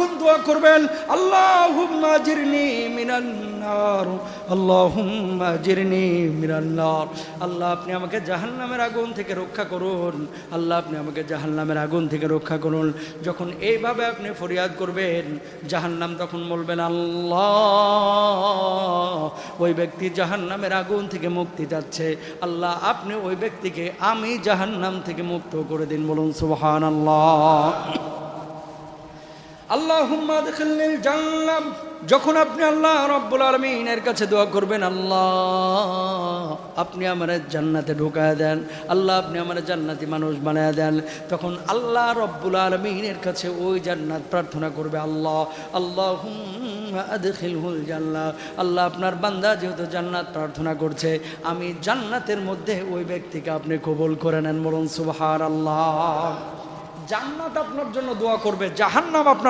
যখন দোয়া করবেন আল্লাহুম্মা আজিরনি মিনান নার, আল্লাহুম্মা আজিরনি মিনান নার, আল্লাহ আপনি আমাকে জাহান্নামের আগুন থেকে রক্ষা করুন, আল্লাহ আপনি আমাকে জাহান্নামের আগুন থেকে রক্ষা করুন। যখন এইভাবে আপনি ফরিয়াদ করবেন, জাহান্নাম তখন বলবেন আল্লাহ ওই ব্যক্তি জাহান্নামের আগুন থেকে মুক্তি যাচ্ছে, আল্লাহ আপনি ওই ব্যক্তিকে আমি জাহান্নাম থেকে মুক্ত করে দিন। বলুন সুবহানাল্লাহ। আল্লাহুম্মা আদখিলনিল জান্নাহ, যখন আপনি আল্লাহ রাব্বুল আলামিনের কাছে দোয়া করবেন আল্লাহ আপনি আমার জান্নাতে ঢুকায় দেন, আল্লাহ আপনি আমার জান্নাতি মানুষ বানায় দেন, তখন আল্লাহ রাব্বুল আলামিনের কাছে ওই জান্নাত প্রার্থনা করবে আল্লাহ আল্লাহুম্মা আদখিলহুল জান্নাহ, আল্লাহ আপনার বান্দা যেহেতু জান্নাত প্রার্থনা করছে আমি জান্নাতের মধ্যে ওই ব্যক্তিকে আপনি কবুল করে নেন। বলুন সুবহানাল্লাহ। জান্নাত আপনার জন্য দোয়া করবে, জাহান্নাম আপনার